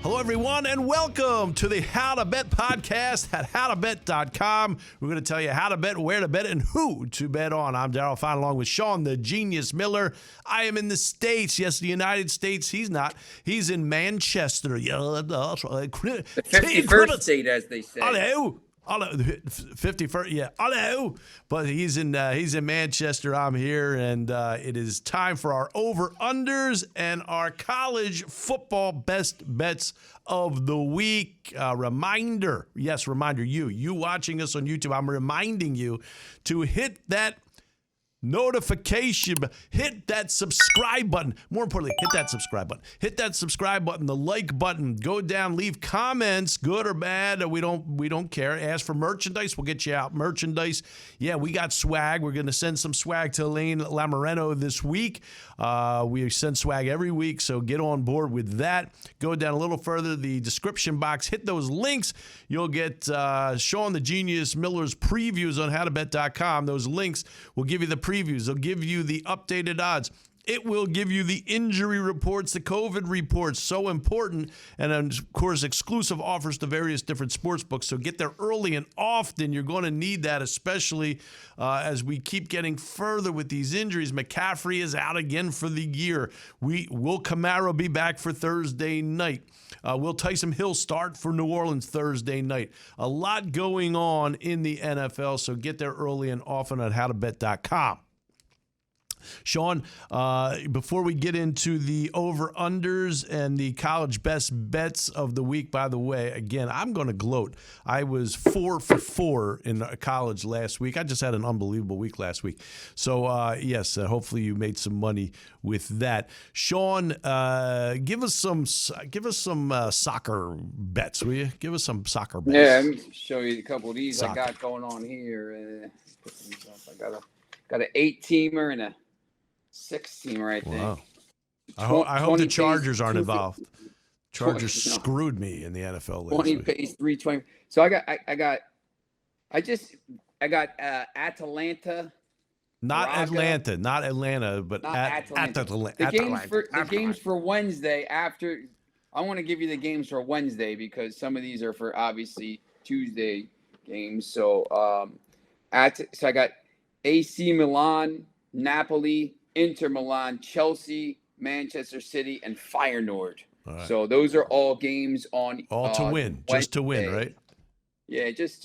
Hello, everyone, and welcome to the How to Bet podcast at HowToBet.com. We're going to tell you how to bet, where to bet, and who to bet on. I'm Darryl Fine, along with Sean, the Genius Miller. I am in the States. Yes, the United States. He's not. He's in Manchester. Yeah, that's right. The 51st state, as they say. Hello. 51st, yeah. Hello. But he's in Manchester. I'm here, and it is time for our over-unders and our college football best bets of the week. Reminder, you watching us on YouTube, I'm reminding you to hit that notification, hit that subscribe button. More importantly, hit that subscribe button. Hit that subscribe button, the like button. Go down, leave comments, good or bad. We don't care. Ask for merchandise. We'll get you out merchandise. Yeah, we got swag. We're going to send some swag to Elaine Lamoreno this week. We send swag every week, so get on board with that. Go down a little further, the description box. Hit those links. You'll get Sean the Genius Miller's previews on HowToBet.com. Those links will give you the previews. They'll give you the updated odds. It will give you the injury reports, the COVID reports, so important. And then, of course, exclusive offers to various different sports books. So get there early and often. You're going to need that, especially as we keep getting further with these injuries. McCaffrey is out again for the year. Will Camaro be back for Thursday night? Will Tyson Hill start for New Orleans Thursday night? A lot going on in the NFL, so get there early and often at HowToBet.com. Sean, before we get into the over-unders and the college best bets of the week, by the way, again, I'm going to gloat. I was 4 for 4 in college last week. I just had an unbelievable week last week. So, yes, hopefully you made some money with that. Sean, give us some soccer bets, will you? Give us some soccer bets. Yeah, let me show you a couple of these I got going on here. I got an 8-teamer and a 6-teamer, I think. Wow. I hope the Chargers aren't involved. Chargers screwed me in the NFL last 20 week. pays 320. So I got Atalanta. Not Braga. Atlanta, but Atlanta. The games for Wednesday after. I want to give you the games for Wednesday because some of these are for obviously Tuesday games. So I got AC Milan, Napoli, Inter Milan, Chelsea, Manchester City, and Feyenoord. Right. So those are all games on all to win, Wednesday. Just to win, right? Yeah, just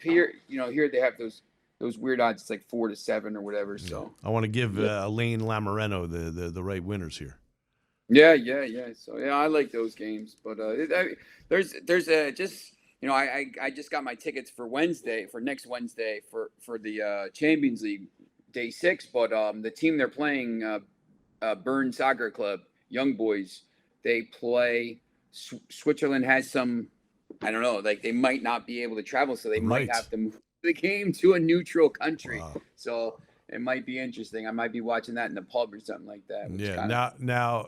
here. Here they have those weird odds. It's like 4 to 7 or whatever. Yeah. So I want to give Elaine Lamoreno the right winners here. Yeah. So I like those games, but there's just. I just got my tickets for next Wednesday for the Champions League Day 6, but the team they're playing, Bern Soccer Club, young boys, they play. Switzerland has some, I don't know, like they might not be able to travel, so they might have to move the game to a neutral country. Wow. So it might be interesting. I might be watching that in the pub or something like that. Yeah. Now,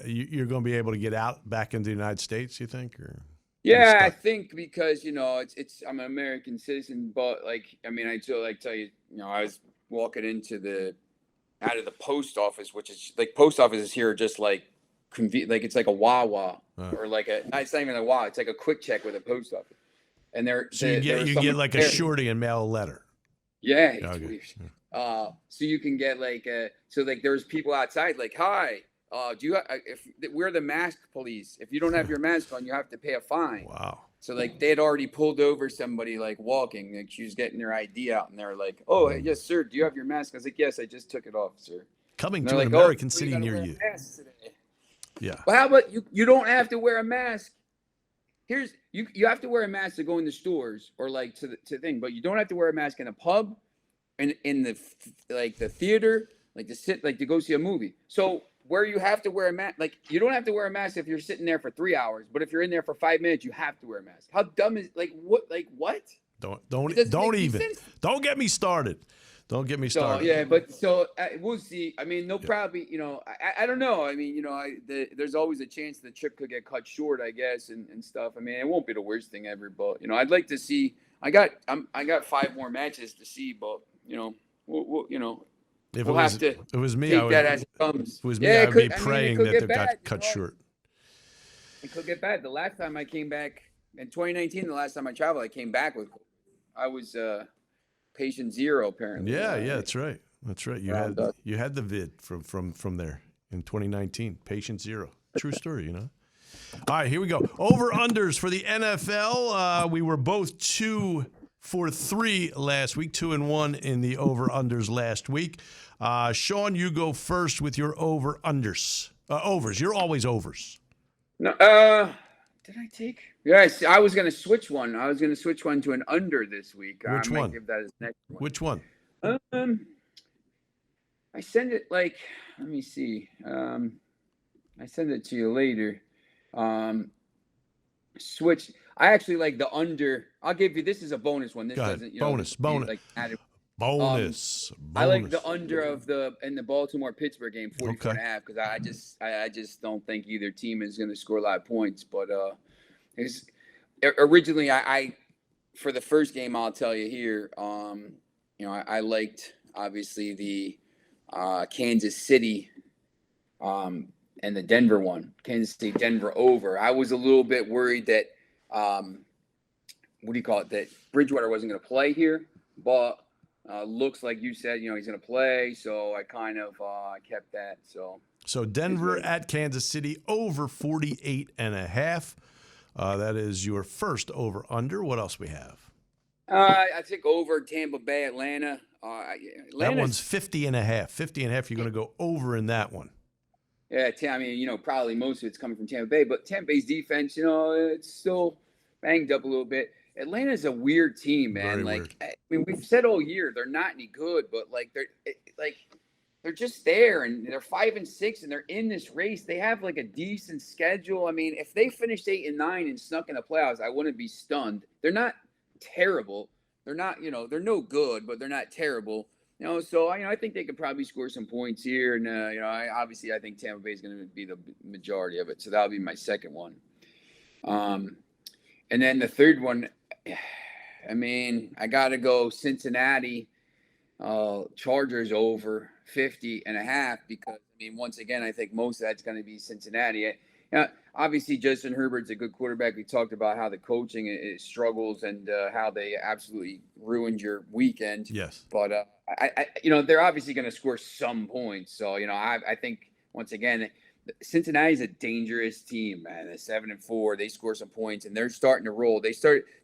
you're going to be able to get out back into the United States, you think, or? Yeah, I think because I'm an American citizen, but I tell you, I was walking out of the post office, which is like post offices here are just like it's like a Wawa or it's not even a Wawa, it's like a quick check with a post office, and you get like a shorty and mail a letter. Yeah. Okay. So you can get there's people outside like, hi. We're the mask police. If you don't have your mask on, you have to pay a fine. Wow. So they had already pulled over somebody walking, she was getting their ID out, and they're like, "Oh, yes, sir. Do you have your mask?" I was like, "Yes, I just took it off, sir." Coming to an American city near you. Yeah. Well, how about you don't have to wear a mask? You have to wear a mask to go in the stores or to thing, but you don't have to wear a mask in a pub, and in the theater, to go see a movie. So where you have to wear a mask, you don't have to wear a mask if you're sitting there for 3 hours, but if you're in there for 5 minutes, you have to wear a mask. How dumb is what? Don't get me started. Don't get me started. So we'll see. I mean, they'll probably, I don't know. I mean, there's always a chance the trip could get cut short, I guess, and stuff. I mean, it won't be the worst thing ever, but I'd like to see. I got 5 more matches to see, but we'll If we'll have to it was me, take that as it comes. If it was me, I would be praying that they got cut short. It could get bad. The last time I came back in 2019, the last time I traveled, I came back with. I was patient zero apparently. Yeah, that's right. That's right. You had the vid from there in 2019. Patient zero. True story, All right, here we go. Over-unders for the NFL. We were both 2 for 3 last week, 2-1 in the over-unders last week. Sean, you go first with your over-unders. Overs. You're always overs. No, did I take? Yes, I was going to switch one. I was going to switch one to an under this week. Which one? Give that as next one. Which one? I send it let me see. I send it to you later. Switch. I actually like the under. I'll give you. This is a bonus one. This doesn't. Bonus. Like added. Bonus. I like the under of the Baltimore-Pittsburgh game, 44.5, because I just don't think either team is going to score a lot of points. But originally I for the first game, I'll tell you here, I liked obviously the Kansas City and the Denver one, Kansas City Denver over. I was a little bit worried that that Bridgewater wasn't going to play here, but looks like you said, he's going to play, so I kind of kept that. So Denver at Kansas City over 48.5. That is your first over under. What else we have? I think over Tampa Bay, Atlanta. That one's 50.5. 50.5. You're going to go over in that one. Yeah, probably most of it's coming from Tampa Bay, but Tampa Bay's defense, it's still banged up a little bit. Atlanta's a weird team, man. Very weird. We've said all year they're not any good, but they're just there, and they're 5-6, and they're in this race. They have a decent schedule. I mean, if they finished 8-9 and snuck in the playoffs, I wouldn't be stunned. They're not terrible. They're not, they're no good, but they're not terrible. So I think they could probably score some points here, and I think Tampa Bay is going to be the majority of it. So that'll be my second one. And then the third one, I got to go Cincinnati Chargers over 50.5 because, once again, I think most of that's going to be Cincinnati. Obviously, Justin Herbert's a good quarterback. We talked about how the coaching it struggles and how they absolutely ruined your weekend. Yes. But, they're obviously going to score some points. So, I think, once again, Cincinnati's a dangerous team, man. They're 7-4. They score some points, and they're starting to roll. They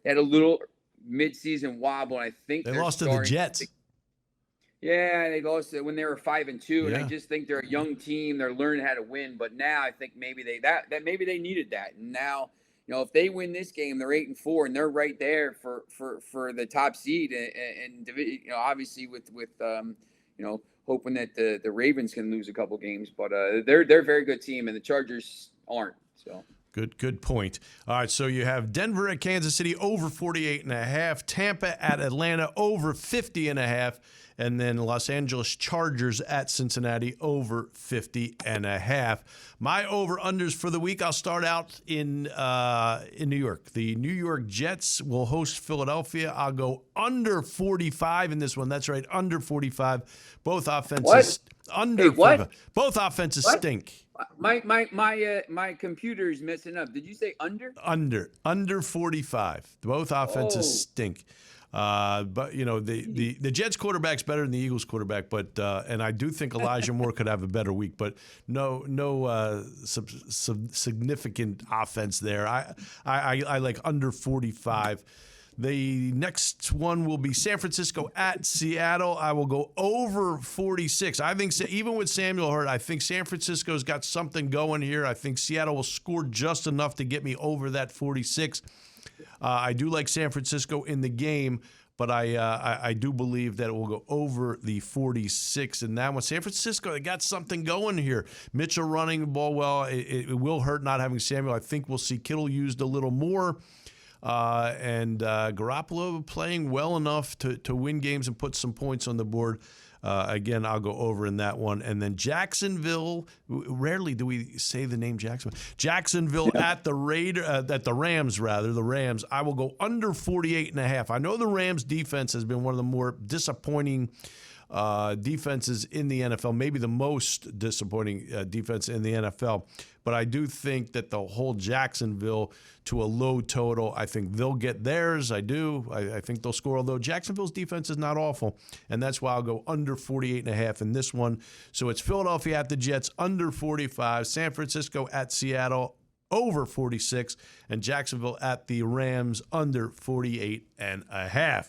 had a little midseason wobble, and I think they lost to the Jets. Yeah, they lost when they were 5-2, and yeah. I just think they're a young team. They're learning how to win, but now I think maybe they needed that. And now, if they win this game, they're 8-4, and they're right there for the top seed, and obviously with hoping that the Ravens can lose a couple games, but they're a very good team, and the Chargers aren't. So. Good point. All right, so you have Denver at Kansas City over 48.5, Tampa at Atlanta over 50.5, and then Los Angeles Chargers at Cincinnati over 50.5. My over-unders for the week, I'll start out in New York. The New York Jets will host Philadelphia. I'll go under 45 in this one. That's right, under 45. Both offenses under 45. Both offenses stink. My computer's messing up. Did you say under? Under 45. Both offenses stink. But the Jets quarterback's better than the Eagles quarterback, but and I do think Elijah Moore could have a better week, but no significant offense there. I like under 45. The next one will be San Francisco at Seattle. I will go over 46. I think even with Samuel hurt, I think San Francisco's got something going here. I think Seattle will score just enough to get me over that 46. I do like San Francisco in the game, but I do believe that it will go over the 46 in that one. San Francisco, they got something going here. Mitchell running the ball well. It will hurt not having Samuel. I think we'll see Kittle used a little more. And Garoppolo playing well enough to win games and put some points on the board. Again, I'll go over in that one. And then Jacksonville, rarely do we say the name Jacksonville. Jacksonville at the Rams. The Rams, I will go under 48.5. I know the Rams defense has been one of the more disappointing defenses in the NFL, maybe the most disappointing defense in the NFL. But I do think that they'll hold Jacksonville to a low total. I think they'll get theirs. I do. I think they'll score, although Jacksonville's defense is not awful. And that's why I'll go under 48.5 in this one. So it's Philadelphia at the Jets, under 45. San Francisco at Seattle, over 46. And Jacksonville at the Rams, under 48.5.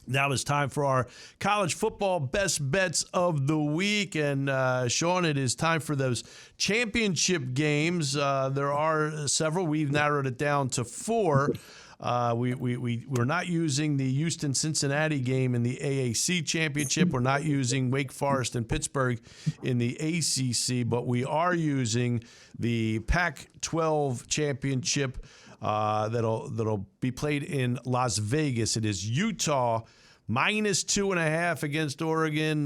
Now it's time for our college football best bets of the week. And, Sean, it is time for those championship games. There are several. We've narrowed it down to 4. We're not using the Houston-Cincinnati game in the AAC championship. We're not using Wake Forest and Pittsburgh in the ACC, but we are using the Pac-12 championship that'll be played in Las Vegas. It is Utah minus 2.5 against Oregon.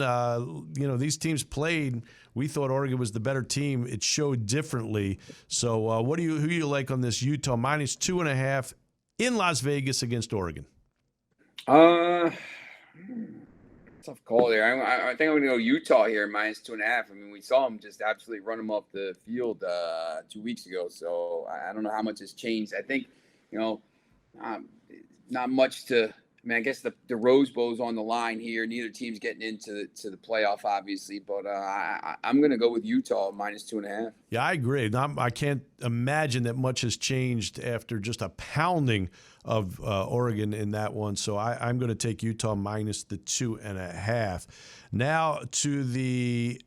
These teams played. We thought Oregon was the better team. It showed differently. So, who do you like on this Utah minus 2.5 in Las Vegas against Oregon? Tough call there. I think I'm going to go Utah here minus 2.5. I mean, we saw them just absolutely run them off the field 2 weeks ago. So I don't know how much has changed. I think, not much to. I mean, I guess the Rose Bowl's on the line here. Neither team's getting into the playoff, obviously, but I'm going to go with Utah minus 2.5. Yeah, I agree. I can't imagine that much has changed after just a pounding of Oregon in that one. So I'm going to take Utah minus the 2.5. Now to the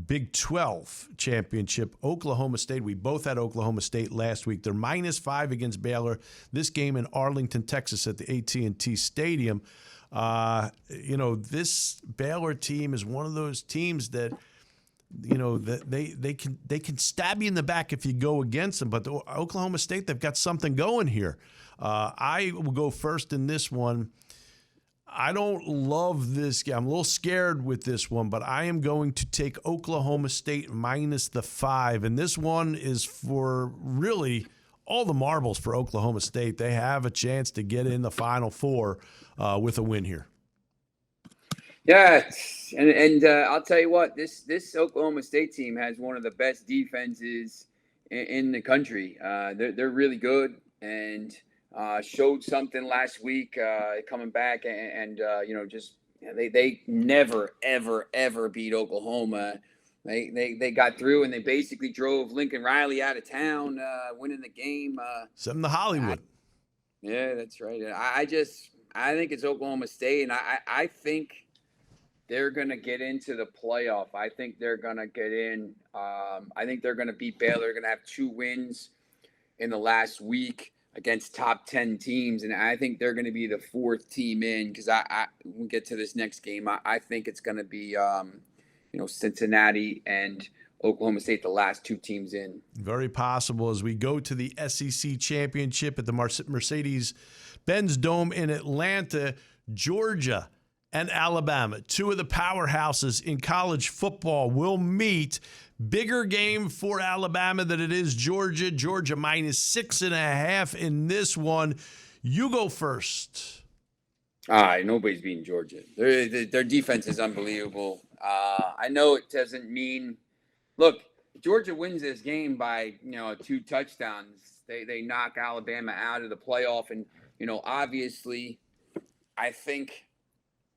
Big 12 championship, Oklahoma State. We both had Oklahoma State last week. They're minus 5 against Baylor. This game in Arlington, Texas at the AT&T Stadium. This Baylor team is one of those teams that, that they can stab you in the back if you go against them. But the Oklahoma State, they've got something going here. I will go first in this one. I don't love this game. I'm a little scared with this one, but I am going to take Oklahoma State minus the 5. And this one is for really all the marbles for Oklahoma State. They have a chance to get in the Final Four with a win here. Yeah, and I'll tell you what, this Oklahoma State team has one of the best defenses in the country. They're really good, and showed something last week coming back, and they never ever beat Oklahoma. They got through, and they basically drove Lincoln Riley out of town, winning the game. Something to Hollywood. Yeah, that's right. I think it's Oklahoma State, and I think they're going to get into the playoff. I think they're going to get in. I think they're going to beat Baylor. They're going to have 2 wins in the last week against top 10 teams, and I think they're going to be the 4th team in, because we'll get to this next game. I think it's going to be Cincinnati and Oklahoma State, the last 2 teams in. Very possible as we go to the SEC championship at the Mercedes-Benz Dome in Atlanta. Georgia and Alabama, 2 of the powerhouses in college football, will meet. Bigger game for Alabama than it is Georgia. Georgia minus 6.5 in this one. You go first. Nobody's beating Georgia. Their defense is unbelievable. I know it doesn't mean. Look, Georgia wins this game by 2 touchdowns. They knock Alabama out of the playoff, and obviously, I think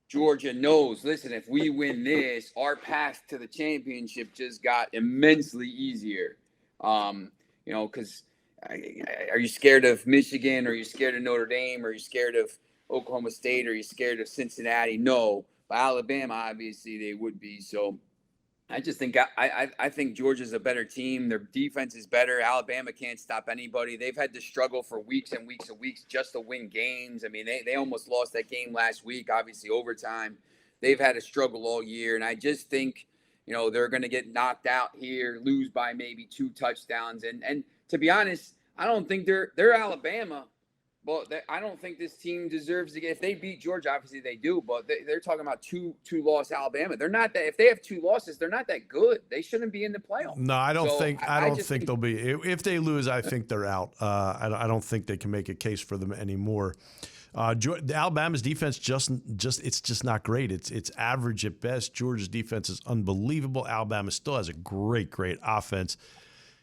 Georgia knows, listen, if we win this, our path to the championship just got immensely easier. Because are you scared of Michigan? Are you scared of Notre Dame? Are you scared of Oklahoma State? Are you scared of Cincinnati? No. But Alabama, obviously, they would be. So I just think I think Georgia's a better team. Their defense is better. Alabama can't stop anybody. They've had to struggle for weeks and weeks and weeks just to win games. I mean, they almost lost that game last week, obviously overtime. They've had to struggle all year, and I just think they're going to get knocked out here, lose by maybe 2 touchdowns. And to be honest, I don't think they're Alabama. Well, I don't think this team deserves to get. If they beat Georgia, obviously they do. But they're talking about two-loss Alabama. They're not that. If they have 2 losses, they're not that good. They shouldn't be in the plailf. No, I don't So think. I don't just think they'll be. If they lose, I think they're out. I don't think they can make a case for them anymore. Alabama's defense it's just not great. It's average at best. Georgia's defense is unbelievable. Alabama still has a great offense.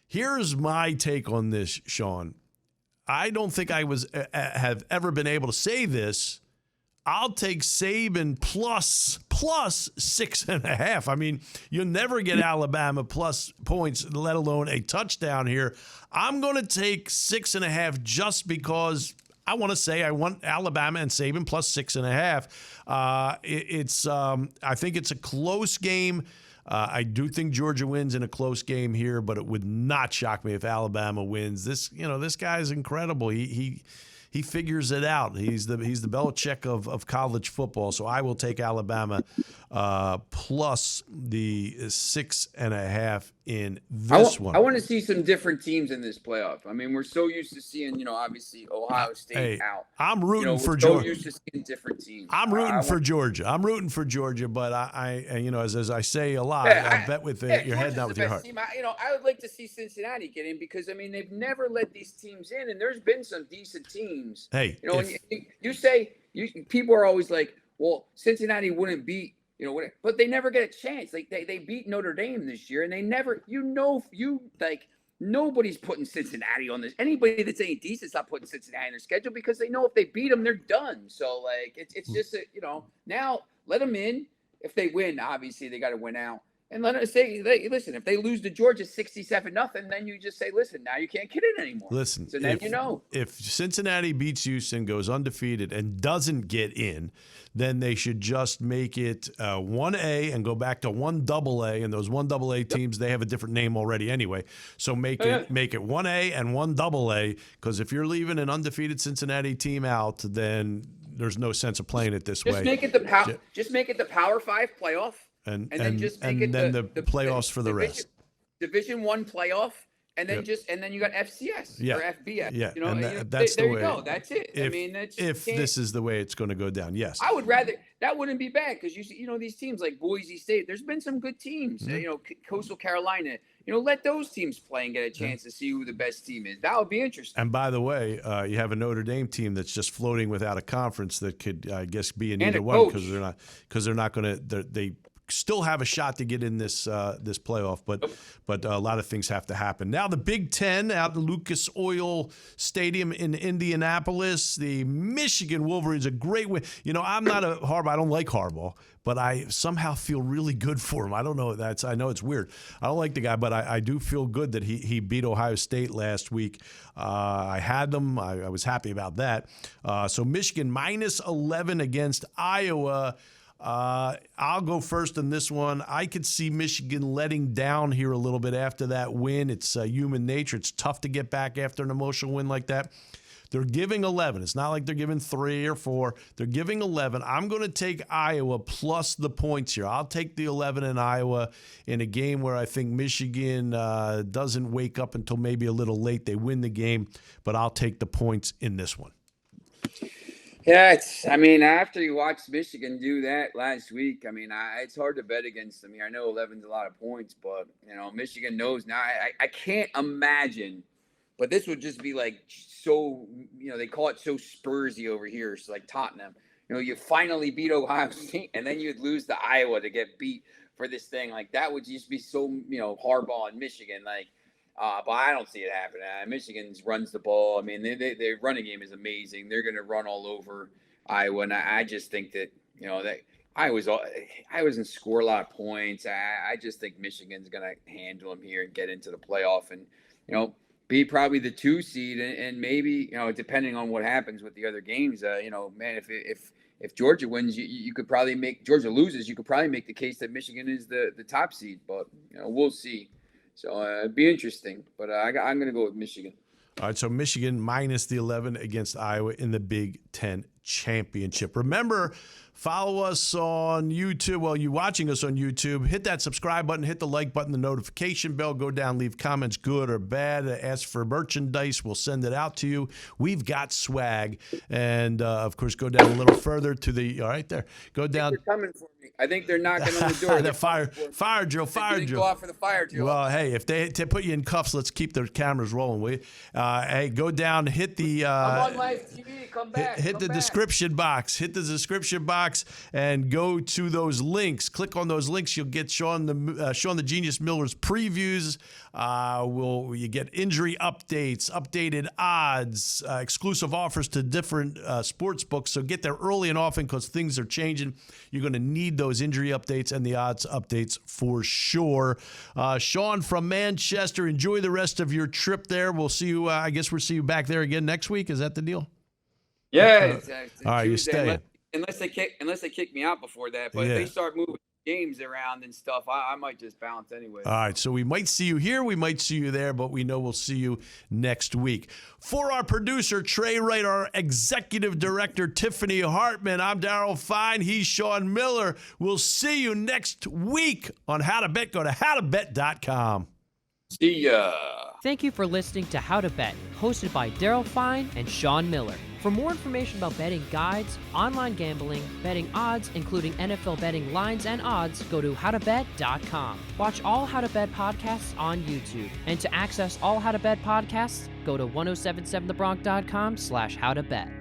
Here's my take on this, Sean. I don't think I have ever been able to say this. I'll take Saban plus 6.5. I mean, you'll never get Alabama plus points, let alone a touchdown here. I'm going to take 6.5 just because I want Alabama and Saban plus 6.5. I think it's a close game. I do think Georgia wins in a close game here, but it would not shock me if Alabama wins. This guy's incredible. He figures it out. He's the Belichick of college football. So I will take Alabama plus the 6.5 in this one. I want to see some different teams in this playoff. I mean, we're so used to seeing, obviously Ohio State out. I'm rooting for Georgia. Georgia. We're so used to seeing different teams. I'm rooting for Georgia. But I as I say a lot, I bet with your head, not with your heart. Team. I would like to see Cincinnati get in because, I mean, they've never let these teams in, and there's been some decent teams. Hey, people are always like, well, Cincinnati wouldn't beat, but they never get a chance. Like they beat Notre Dame this year, and they never, nobody's putting Cincinnati on this. Anybody that's any decent is not putting Cincinnati in their schedule because they know if they beat them, they're done. So it's just now let them in. If they win, obviously they got to win out. And let us say, listen, if they lose to Georgia 67-0, then you just say, listen, now you can't get in anymore. Listen, so then if Cincinnati beats Houston, goes undefeated, and doesn't get in, then they should just make it 1A and go back to 1AA. And those 1AA teams, they have a different name already anyway. So make it 1A and 1AA, because if you're leaving an undefeated Cincinnati team out, then there's no sense of playing it this way. Just make it the Power 5 playoff. And then just make it the playoffs for the rest. Division I playoff, and then and then you got FCS or FBS. Yeah, that's the way. There you go. That's it. If this is the way it's going to go down, yes. I would rather that wouldn't be bad because these teams like Boise State. There's been some good teams. Mm-hmm. Coastal Carolina. Let those teams play and get a chance to see who the best team is. That would be interesting. And by the way, you have a Notre Dame team that's just floating without a conference that could, I guess, be in either one because they're not going to. They still have a shot to get in this playoff, but a lot of things have to happen. Now the Big Ten out at Lucas Oil Stadium in Indianapolis, the Michigan Wolverines, a great win. I'm not a Harbaugh. I don't like Harbaugh, but I somehow feel really good for him. I don't know. I know it's weird. I don't like the guy, but I do feel good that he beat Ohio State last week. I had them. I was happy about that. So Michigan minus 11 against Iowa. I'll go first in this one. I could see Michigan letting down here a little bit after that win. It's human nature. It's tough to get back after an emotional win like that. They're giving 11. It's not like they're giving 3 or 4. They're giving 11. I'm going to take Iowa plus the points here. I'll take the 11 in Iowa in a game where I think Michigan doesn't wake up until maybe a little late. They win the game, but I'll take the points in this one. Yeah, after you watched Michigan do that last week, it's hard to bet against them here. I know 11's a lot of points, but, Michigan knows now. I can't imagine, but this would just be like so, they call it so Spursy over here. So like Tottenham, you finally beat Ohio State and then you'd lose to Iowa to get beat for this thing. Like that would just be so, Harbaugh and Michigan, but I don't see it happening. Michigan runs the ball. Their running game is amazing. They're going to run all over Iowa, and I just think that that Iowa's doesn't score a lot of points. I just think Michigan's going to handle them here and get into the playoff, and be probably the 2 seed, and maybe depending on what happens with the other games, man, if Georgia wins, you could probably Georgia loses, you could probably make the case that Michigan is the top seed, but we'll see. So it'd be interesting, but I'm going to go with Michigan. All right, so Michigan minus the 11 against Iowa in the Big Ten championship. Remember, follow us on YouTube. Well, you're watching us on YouTube. Hit that subscribe button, hit the like button, the notification bell. Go down, leave comments, good or bad. Ask for merchandise. We'll send it out to you. We've got swag. And, of course, go down a little further to the, all right there. Go down. They're coming for me. I think they're knocking on the door. The fire drill. Go out for the fire drill. Well, hey, if they put you in cuffs, let's keep their cameras rolling, will you? Hey, go down, hit the I'm on live TV. Come back. Hit the description box. Hit the description box and go to those links. Click on those links. You'll get Sean the Genius Miller's previews. You get injury updates, updated odds, exclusive offers to different sports books. So get there early and often because things are changing. You're going to need those injury updates and the odds updates for sure. Sean from Manchester, enjoy the rest of your trip there. We'll see you. I guess we'll see you back there again next week. Is that the deal? Yeah. It's all right, you stay. Unless they kick me out before that, but if they start moving games around and stuff, I might just bounce anyway. All right, so we might see you here, we might see you there, but we know we'll see you next week. For our producer, Trey Wright, our executive director, Tiffany Hartman, I'm Darryl Fine. He's Sean Miller. We'll see you next week on How to Bet. Go to howtobet.com. See ya. Thank you for listening to How to Bet, hosted by Darryl Fine and Sean Miller. For more information about betting guides, online gambling, betting odds, including NFL betting lines and odds, go to howtobet.com. Watch all How to Bet podcasts on YouTube. And to access all How to Bet podcasts, go to 1077thebronx.com/howtobet.